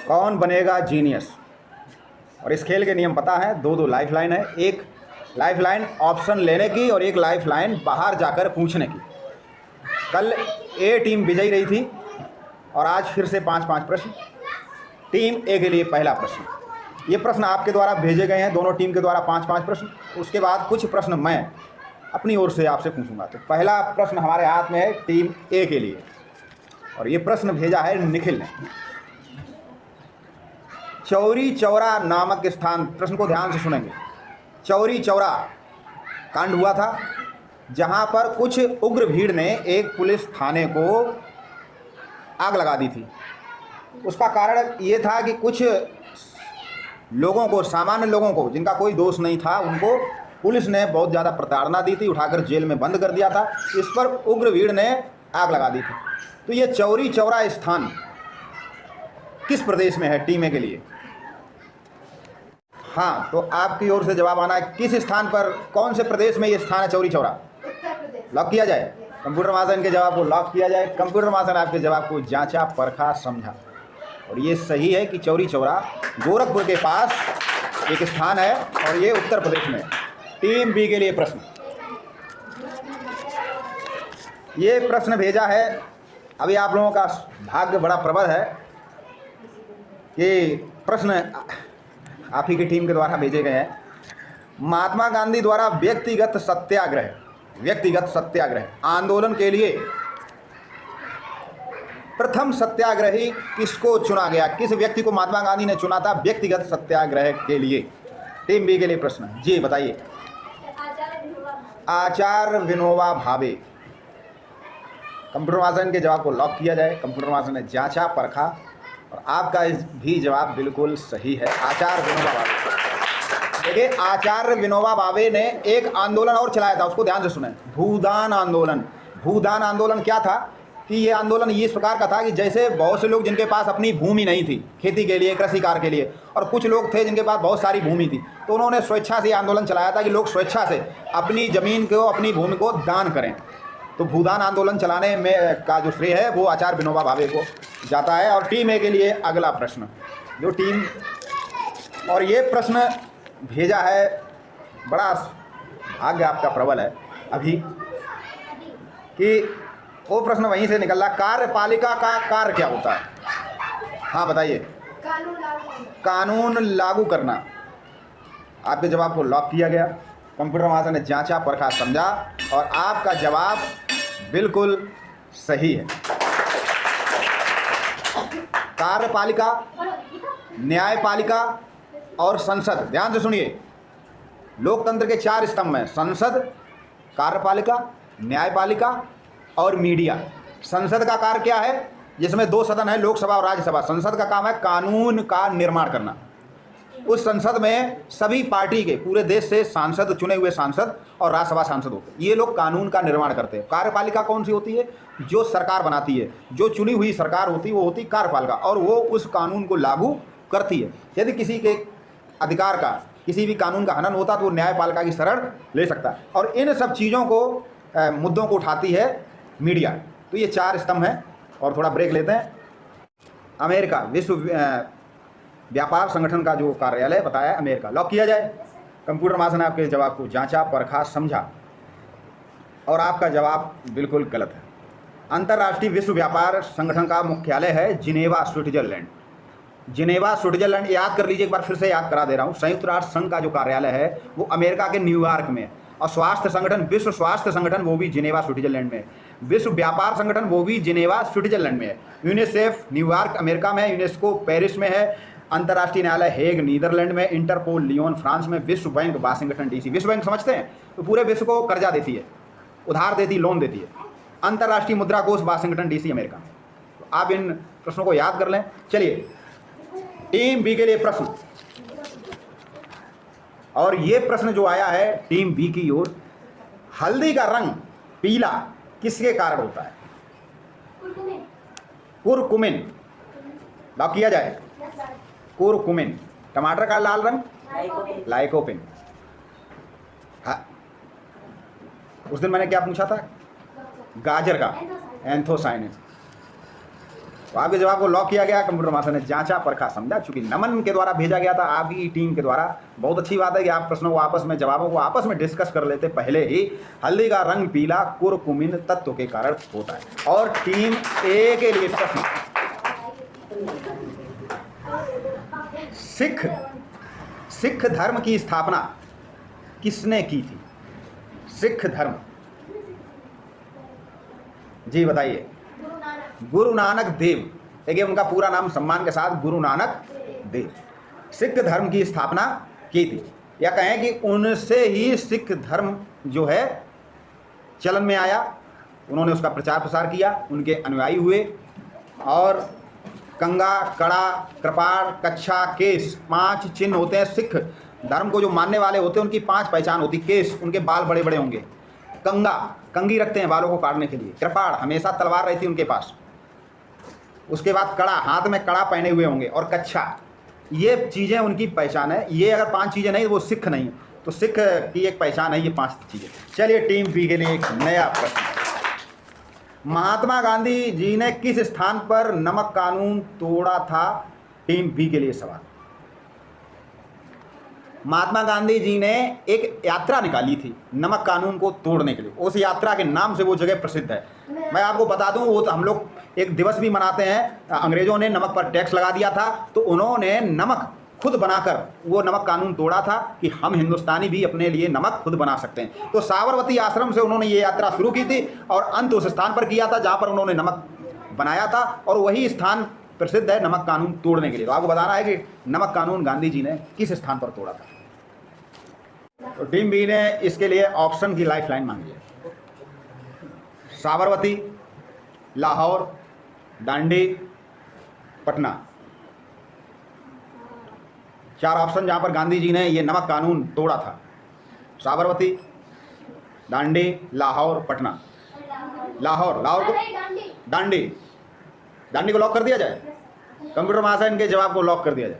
कौन बनेगा जीनियस। और इस खेल के नियम पता है, दो दो लाइफ लाइन है, एक लाइफ लाइन ऑप्शन लेने की और एक लाइफ लाइन बाहर जाकर पूछने की। कल ए टीम विजयी रही थी और आज फिर से 5-5 प्रश्न। टीम ए के लिए पहला प्रश्न, ये प्रश्न आपके द्वारा भेजे गए हैं, दोनों टीम के द्वारा 5-5 प्रश्न। उसके बाद कुछ प्रश्न मैं अपनी ओर से आपसे पूछूंगा। तो पहला प्रश्न हमारे हाथ में है टीम ए के लिए, और ये प्रश्न भेजा है निखिल ने। चौरी चौरा नामक स्थान, प्रश्न को ध्यान से सुनेंगे। चौरी चौरा कांड हुआ था जहां पर कुछ उग्र भीड़ ने एक पुलिस थाने को आग लगा दी थी। उसका कारण ये था कि कुछ लोगों को, सामान्य लोगों को जिनका कोई दोष नहीं था, उनको पुलिस ने बहुत ज़्यादा प्रताड़ना दी थी, उठाकर जेल में बंद कर दिया था। इस पर उग्र भीड़ ने आग लगा दी थी। तो ये चौरी चौरा स्थान किस प्रदेश में है टीम ए के लिए? हाँ, तो आपकी ओर से जवाब आना है किस स्थान पर, कौन से प्रदेश में ये स्थान है चौरी चौरा? लॉक किया जाए। कंप्यूटर महाशय के जवाब को लॉक किया जाए। कंप्यूटर महाशय ने आपके जवाब को जांचा, परखा, समझा, और ये सही है कि चौरी चौरा गोरखपुर के पास एक स्थान है और ये उत्तर प्रदेश में। टीम बी के लिए प्रश्न, ये प्रश्न भेजा है, अभी आप लोगों का भाग्य बड़ा प्रबल है कि प्रश्न आप ही की टीम के द्वारा भेजे गए हैं। महात्मा गांधी द्वारा व्यक्तिगत सत्याग्रह आंदोलन के लिए प्रथम सत्याग्रही किसको चुना गया? किस व्यक्ति को महात्मा गांधी ने चुना था व्यक्तिगत सत्याग्रह के लिए? टीम बी के लिए प्रश्न, जी बताइए। आचार्य विनोबा भावे। कंप्यूटर महाशय के जवाब को लॉक किया जाए। कंप्यूटर महाशय ने जांचा, परखा, और आपका भी जवाब बिल्कुल सही है, आचार्य विनोबा भावे। देखिए, आचार्य विनोबा भावे ने एक आंदोलन और चलाया था, उसको ध्यान से सुने, भूदान आंदोलन। भूदान आंदोलन क्या था कि ये आंदोलन इस प्रकार का था कि जैसे बहुत से लोग जिनके पास अपनी भूमि नहीं थी खेती के लिए, कृषि कार्य के लिए, और कुछ लोग थे जिनके पास बहुत सारी भूमि थी, तो उन्होंने स्वेच्छा से आंदोलन चलाया था कि लोग स्वेच्छा से अपनी ज़मीन को, अपनी भूमि को दान करें। तो भूदान आंदोलन चलाने में का जो श्रेय है वो आचार्य विनोबा भावे को जाता है। और टीम ए के लिए अगला प्रश्न, जो टीम, और ये प्रश्न भेजा है, बड़ा भाग्य आपका प्रबल है अभी कि वो प्रश्न वहीं से निकल रहा। कार्यपालिका का कार्य क्या होता है? हाँ बताइए। कानून लागू करना। आपके जवाब को लॉक किया गया। कंप्यूटर महाशय ने जांचा, परखा, समझा, और आपका जवाब बिल्कुल सही है। कार्यपालिका, न्यायपालिका और संसद, ध्यान से सुनिए, लोकतंत्र के 4 स्तंभ हैं: संसद, कार्यपालिका, न्यायपालिका और मीडिया। संसद का कार्य क्या है? जिसमें 2 सदन है, लोकसभा और राज्यसभा। संसद का काम है कानून का निर्माण करना। उस संसद में सभी पार्टी के, पूरे देश से सांसद, चुने हुए सांसद और राज्यसभा सांसद होते हैं। ये लोग कानून का निर्माण करते हैं। कार्यपालिका कौन सी होती है? जो सरकार बनाती है, जो चुनी हुई सरकार होती है वो होती कार्यपालिका, और वो उस कानून को लागू करती है। यदि किसी के अधिकार का, किसी भी कानून का हनन होता तो वो न्यायपालिका की शरण ले सकता है। और इन सब चीज़ों को, मुद्दों को उठाती है मीडिया। तो ये 4 स्तंभ हैं। और थोड़ा ब्रेक लेते हैं। अमेरिका विश्व व्यापार संगठन का जो कार्यालय बताया अमेरिका, लॉक किया जाए। कंप्यूटर महाशय ने आपके जवाब को जांचा, परखा, समझा, और आपका जवाब बिल्कुल गलत है। अंतर्राष्ट्रीय विश्व व्यापार संगठन का मुख्यालय है जिनेवा, स्विट्जरलैंड। जिनेवा, स्विट्जरलैंड, याद कर लीजिए, एक बार फिर से याद करा दे रहा हूँ। संयुक्त राष्ट्र संघ का जो कार्यालय है वो अमेरिका के न्यूयॉर्क में है। और स्वास्थ्य संगठन, विश्व स्वास्थ्य संगठन, वो भी जिनेवा, स्विट्जरलैंड में है। विश्व व्यापार संगठन वो भी जिनेवा, स्विट्जरलैंड में है। यूनिसेफ न्यूयॉर्क, अमेरिका में है। यूनेस्को पेरिस में है। अंतर्राष्ट्रीय न्यायालय हेग, नीदरलैंड में। इंटरपोल लियोन, फ्रांस में। विश्व बैंक वाशिंगटन डीसी। विश्व बैंक समझते हैं? तो पूरे विश्व को कर्जा देती है, उधार देती है, लोन देती है। अंतर्राष्ट्रीय मुद्रा कोष वाशिंगटन डीसी, अमेरिका। तो आप इन प्रश्नों को याद कर लें। चलिए, टीम बी के लिए प्रश्न, और ये प्रश्न जो आया है टीम बी की ओर, हल्दी का रंग पीला किसके कारण होता है? कुरकुमिन। लॉक किया जाए। कुरकुमिन। टमाटर का लाल रंग लाइकोपिन। हाँ, उस दिन मैंने क्या पूछा था? गाजर का एंथोसाइनिन। तो आपके जवाब को लॉक किया गया। कंप्यूटर मास्टर ने जांचा परखा समझा। चूंकि नमन के द्वारा भेजा गया था आपकी टीम के द्वारा, बहुत अच्छी बात है कि आप प्रश्नों को आपस में, जवाबों को आपस में डिस्कस कर लेते पहले ही। हल्दी का रंग पीला कुरकुमिन तत्व के कारण होता है। और टीम ए के लिए प्रश्न, सिख धर्म की स्थापना किसने की थी? सिख धर्म, जी बताइए। गुरु नानक देव। देखिए उनका पूरा नाम सम्मान के साथ गुरु नानक देव। सिख धर्म की स्थापना की थी, या कहें कि उनसे ही सिख धर्म जो है चलन में आया। उन्होंने उसका प्रचार प्रसार किया, उनके अनुयायी हुए। और कंगा, कड़ा, कृपाण, कच्छा, केस, 5 चिन्ह होते हैं। सिख धर्म को जो मानने वाले होते हैं उनकी 5 पहचान होती। केस, उनके बाल बड़े बड़े होंगे। कंगा, कंगी रखते हैं बालों को काटने के लिए। कृपाण, हमेशा तलवार रहती है उनके पास। उसके बाद कड़ा, हाथ में कड़ा पहने हुए होंगे। और कच्छा, ये चीज़ें उनकी पहचान है। ये अगर 5 चीज़ें नहीं वो सिख नहीं। तो सिख की एक पहचान है ये 5 चीज़ें। चलिए टीम बी के लिए एक नया प्रश्न। महात्मा गांधी जी ने किस स्थान पर नमक कानून तोड़ा था? टीम बी के लिए सवाल। महात्मा गांधी जी ने एक यात्रा निकाली थी नमक कानून को तोड़ने के लिए। उस यात्रा के नाम से वो जगह प्रसिद्ध है। मैं आपको बता दूं, वो तो हम लोग एक दिवस भी मनाते हैं। अंग्रेजों ने नमक पर टैक्स लगा दिया था, तो उन्होंने नमक खुद बनाकर वो नमक कानून तोड़ा था कि हम हिंदुस्तानी भी अपने लिए नमक खुद बना सकते हैं। तो साबरमती आश्रम से उन्होंने ये यात्रा शुरू की थी और अंत उस स्थान पर किया था जहाँ पर उन्होंने नमक बनाया था। और वही स्थान प्रसिद्ध है नमक कानून तोड़ने के लिए। तो आपको बताना है कि नमक कानून गांधी जी ने किस स्थान पर तोड़ा था। तो टीम बी ने इसके लिए ऑप्शन की लाइफलाइन मांगी है। साबरमती, लाहौर, दांडी, पटना। 4 ऑप्शन जहाँ पर गांधी जी ने ये नमक कानून तोड़ा था। साबरमती, दांडी, लाहौर, पटना। लाहौर को दांडी को लॉक कर दिया जाए। कंप्यूटर महाशय इनके जवाब को लॉक कर दिया जाए।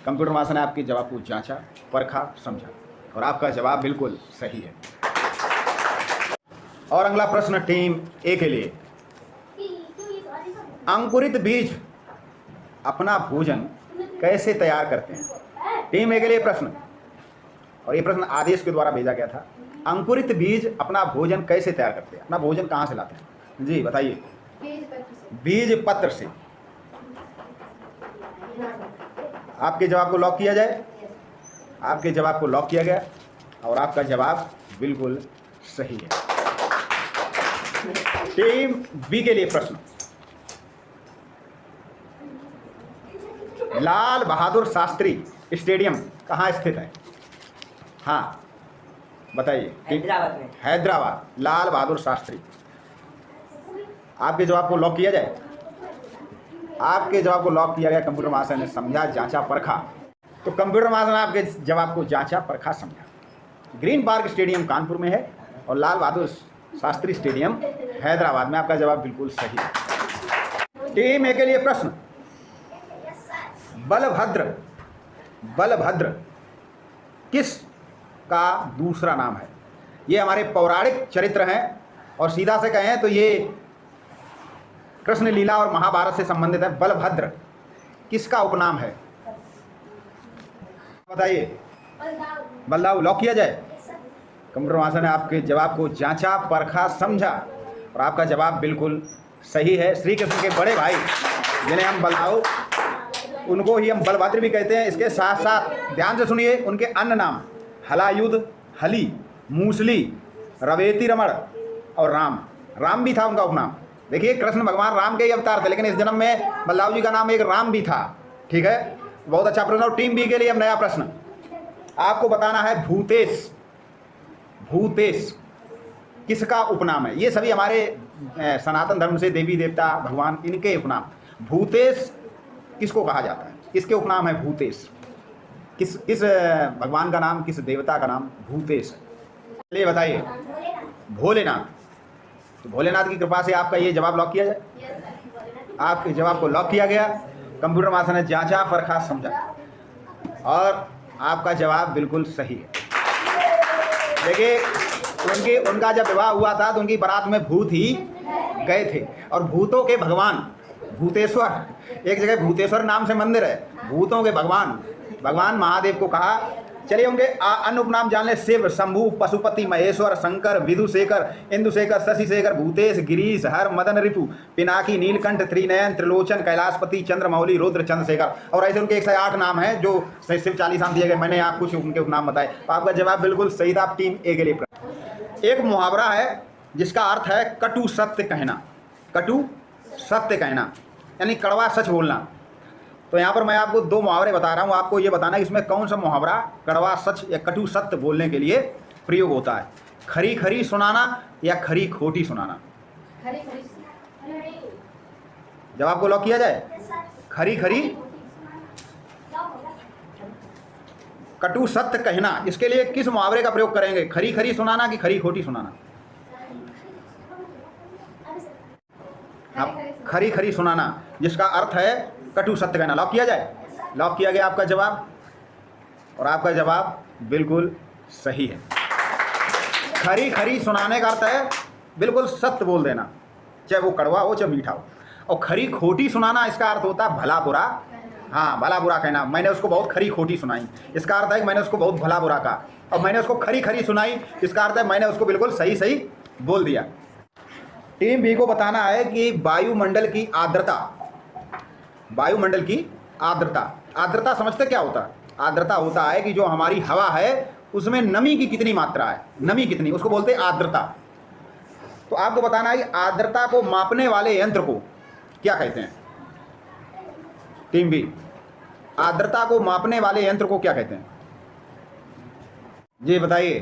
कंप्यूटर महाशय ने आपके जवाब को जांचा, परखा, समझा और आपका जवाब बिल्कुल सही है। और अगला प्रश्न टीम ए के लिए। अंकुरित बीज अपना भोजन कैसे तैयार करते हैं? टीम ए के लिए प्रश्न, और ये प्रश्न आदेश के द्वारा भेजा गया था। अंकुरित बीज अपना भोजन कैसे तैयार करते हैं? अपना भोजन कहाँ से लाते हैं? जी बताइए। बीज पत्र से। आपके जवाब को लॉक किया जाए। आपके जवाब को लॉक किया गया और आपका जवाब बिल्कुल सही है। टीम बी के लिए प्रश्न। लाल बहादुर शास्त्री स्टेडियम कहाँ स्थित है? हाँ बताइए। हैदराबाद में। हैदराबाद, लाल बहादुर शास्त्री। आपके जवाब को लॉक किया जाए। आपके जवाब को लॉक किया गया। कंप्यूटर महाशय ने समझा, जांचा, परखा। तो कंप्यूटर महाशय ने आपके जवाब को जांचा, परखा, समझा। ग्रीन पार्क स्टेडियम कानपुर में है और लाल बहादुर शास्त्री स्टेडियम हैदराबाद में। आपका जवाब बिल्कुल सही है। टीम ए के लिए प्रश्न। बलभद्र किस का दूसरा नाम है? ये हमारे पौराणिक चरित्र हैं और सीधा से कहें तो ये कृष्ण लीला और महाभारत से संबंधित है। बलभद्र किसका उपनाम है? बताइए। बलदाऊ। लॉक किया जाए। कंप्यूटर महाशय ने आपके जवाब को जांचा, परखा, समझा और आपका जवाब बिल्कुल सही है। श्री कृष्ण के बड़े भाई जिन्हें हम बलदाऊ, उनको ही हम बलभद्र भी कहते हैं। इसके साथ साथ ध्यान से सुनिए, उनके अन्य नाम हलायुध, हली, मूसली, रवेती रमण और राम भी था उनका उपनाम। देखिए कृष्ण भगवान राम के ही अवतार थे, लेकिन इस जन्म में बलदाऊ जी का नाम एक राम भी था। ठीक है, बहुत अच्छा प्रश्न। और टीम बी के लिए अब नया प्रश्न। आपको बताना है भूतेश किसका उपनाम है? ये सभी हमारे सनातन धर्म से देवी देवता भगवान, इनके उपनाम। भूतेश किसको कहा जाता है? किसके उपनाम है भूतेश? किस भगवान का नाम, किस देवता का नाम भूतेश है? चलिए बताइए। भोलेनाथ। तो भोलेनाथ की कृपा से आपका ये जवाब लॉक किया जाए। आपके जवाब को लॉक किया गया। कंप्यूटर महाशय ने जांचा, परखा, समझा और आपका जवाब बिल्कुल सही है। देखिए उनका जब विवाह हुआ था तो उनकी बारात में भूत ही गए थे और भूतों के भगवान भूतेश्वर, एक जगह भूतेश्वर नाम से मंदिर है, भूतों के भगवान, भगवान महादेव को कहा। चलिए उनके अन्य उपनाम जान ले। शिव, शंभु, पशुपति, महेश्वर, शंकर, विधुशेखर, इंदुशेखर, शशिशेखर, भूतेश, गिरीश, हर, मदन, रिपु, पिनाकी, नीलकंठ, त्रिनयन, त्रिलोचन, कैलाशपति, चंद्रमौली, रुद्र, चंद्रशेखर। और ऐसे उनके 108 नाम हैं जो शिव चालीसा दिए गए। मैंने यहाँ कुछ उनके उपनाम बताए। तो आपका जवाब बिल्कुल सही था। टीम ए के लिए एक मुहावरा है जिसका अर्थ है कटु सत्य कहना। कटु सत्य कहना यानी कड़वा सच बोलना। तो यहाँ पर मैं आपको 2 मुहावरे बता रहा हूँ, आपको ये बताना है इसमें कौन सा मुहावरा कड़वा सच या कटु सत्य बोलने के लिए प्रयोग होता है। खरी खरी सुनाना या खरी खोटी सुनाना। जवाब को लॉक किया जाए। खरी खरी कटु सत्य कहना, इसके लिए किस मुहावरे का प्रयोग करेंगे? खरी खरी सुनाना कि खरी खोटी सुनाना? आप खरी खरी सुनाना जिसका अर्थ है कटु सत्य कहना। लॉक किया जाए। लॉक किया गया आपका जवाब, और आपका जवाब बिल्कुल सही है। खरी खरी सुनाने का अर्थ है बिल्कुल सत्य बोल देना, चाहे वो कड़वा हो चाहे मीठा हो। और खरी खोटी सुनाना इसका अर्थ होता है भला बुरा। हाँ, भला बुरा कहना। मैंने उसको बहुत खरी खोटी सुनाई, इसका अर्थ है कि मैंने उसको बहुत भला बुरा कहा। और मैंने उसको खरी खरी सुनाई, इसका अर्थ है मैंने उसको बिल्कुल सही सही बोल दिया। टीम बी को बताना है कि वायुमंडल की आर्द्रता, वायुमंडल की आर्द्रता, आर्द्रता समझते क्या होता है? आर्द्रता होता है कि जो हमारी हवा है उसमें नमी की कितनी मात्रा है, नमी कितनी, उसको बोलते हैं आर्द्रता। तो आपको बताना है कि आर्द्रता को मापने वाले यंत्र को क्या कहते हैं? टीम बी, आर्द्रता को मापने वाले यंत्र को क्या कहते हैं? जी बताइए।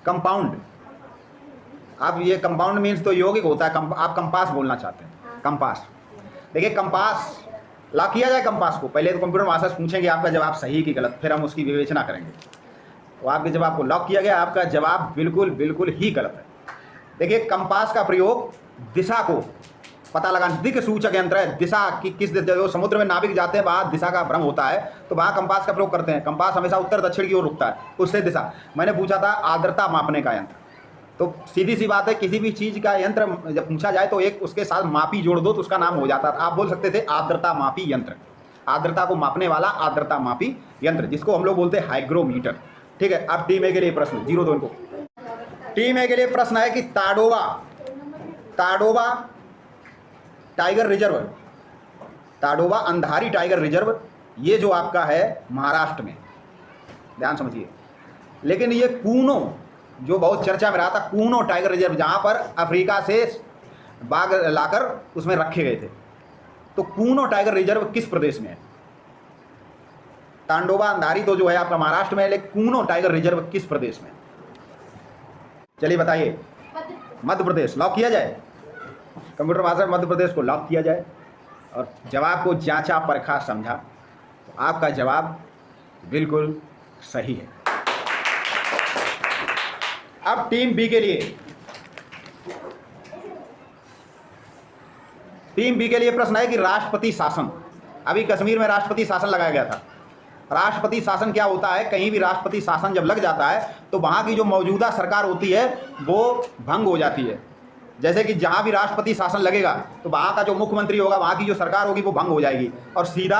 कंपाउंड। अब ये कंपाउंड मीन्स तो यौगिक होता है। आप कंपास बोलना चाहते हैं, कंपास। देखिए कंपास, लॉक किया जाए कंपास को। पहले तो कंप्यूटर मास्टर पूछेंगे आपका जवाब सही कि गलत, फिर हम उसकी विवेचना करेंगे। तो आपके जवाब को लॉक किया गया, आपका जवाब बिल्कुल बिल्कुल ही गलत है। देखिए कंपास का प्रयोग दिशा को पता लगाना, दिक् सूचक यंत्र है। दिशा की किस जो समुद्र में नाविक जाते हैं वहाँ दिशा का भ्रम होता है, तो वहाँ कंपास का प्रयोग करते हैं। कंपास हमेशा उत्तर दक्षिण की ओर रुकता है, उससे दिशा। मैंने पूछा था आर्द्रता मापने का यंत्र, तो सीधी सी बात है किसी भी चीज़ का यंत्र जब पूछा जाए तो एक उसके साथ मापी जोड़ दो तो उसका नाम हो जाता है। आप बोल सकते थे आर्द्रता मापी यंत्र, आर्द्रता को मापने वाला आर्द्रता मापी यंत्र, जिसको हम लोग बोलते हैं हाइग्रोमीटर। ठीक है। अब टीम ए के लिए प्रश्न 0-2 इनको। टीम ए के लिए प्रश्न है कि Tadoba, Tadoba tiger reserve, Tadoba Andhari tiger reserve, ये जो आपका है महाराष्ट्र में, ध्यान समझिए। लेकिन ये कूनो जो बहुत चर्चा में रहा था, कूनो टाइगर रिजर्व, जहाँ पर अफ्रीका से बाघ लाकर उसमें रखे गए थे, तो कूनो टाइगर रिजर्व किस प्रदेश में है? तांडोबा अंधारी तो जो है आपका महाराष्ट्र में है, लेकिन कूनो टाइगर रिजर्व किस प्रदेश में? चलिए बताइए। मध्य प्रदेश। लॉक किया जाए। कंप्यूटर मास्टर मध्य प्रदेश को लॉक किया जाए और जवाब को जांचा परखा समझा, तो आपका जवाब बिल्कुल सही है। अब टीम बी के लिए, टीम बी के लिए प्रश्न है कि राष्ट्रपति शासन, अभी कश्मीर में राष्ट्रपति शासन लगाया गया था। राष्ट्रपति शासन क्या होता है? कहीं भी राष्ट्रपति शासन जब लग जाता है तो वहाँ की जो मौजूदा सरकार होती है वो भंग हो जाती है। जैसे कि जहाँ भी राष्ट्रपति शासन लगेगा तो वहाँ का जो मुख्यमंत्री होगा, वहाँ की जो सरकार होगी वो भंग हो जाएगी। और सीधा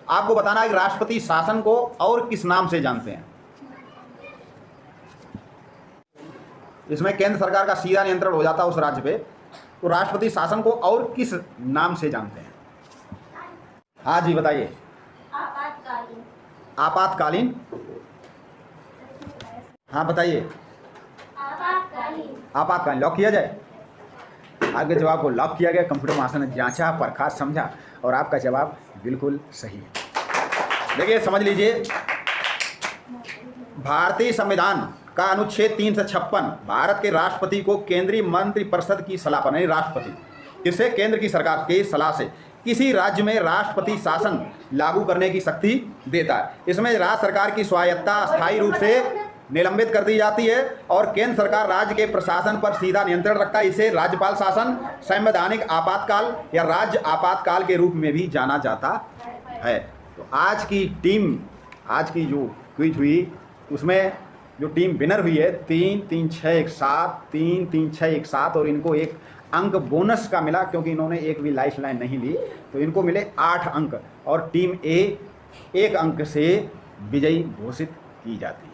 आपको बताना है कि राष्ट्रपति शासन को और किस नाम से जानते हैं? इसमें केंद्र सरकार का सीधा नियंत्रण हो जाता है उस राज्य पे, तो राष्ट्रपति शासन को और किस नाम से जानते हैं? हाँ जी बताइए। आपातकालीन। आपातकालीन। हाँ बताइए। आपातकालीन। आपातकालीन। लॉक किया जाए। आपके जवाब को लॉक किया गया। कंप्यूटर मास्टर ने जांचा, परखा, समझा और आपका जवाब बिल्कुल सही है। देखिए समझ लीजिए, भारतीय संविधान का अनुच्छेद 356 भारत के राष्ट्रपति को केंद्रीय मंत्रिपरिषद की सलाह पर, यानी राष्ट्रपति इसे केंद्र की सरकार की सलाह से किसी राज्य में राष्ट्रपति शासन लागू करने की शक्ति देता है। इसमें राज्य सरकार की स्वायत्तता अस्थायी रूप से निलंबित कर दी जाती है और केंद्र सरकार राज्य के प्रशासन पर सीधा नियंत्रण रखता है। इसे राज्यपाल शासन, संवैधानिक आपातकाल या राज्य आपातकाल के रूप में भी जाना जाता है। तो आज की टीम, आज की जो क्विज हुई उसमें जो टीम विनर हुई है 3-3-6-1-7, 3-3-6-1-7 और इनको एक अंक बोनस का मिला, क्योंकि इन्होंने एक भी लाइफ लाइन नहीं ली, तो इनको मिले 8 अंक और टीम ए 1 अंक से विजयी घोषित की जाती है।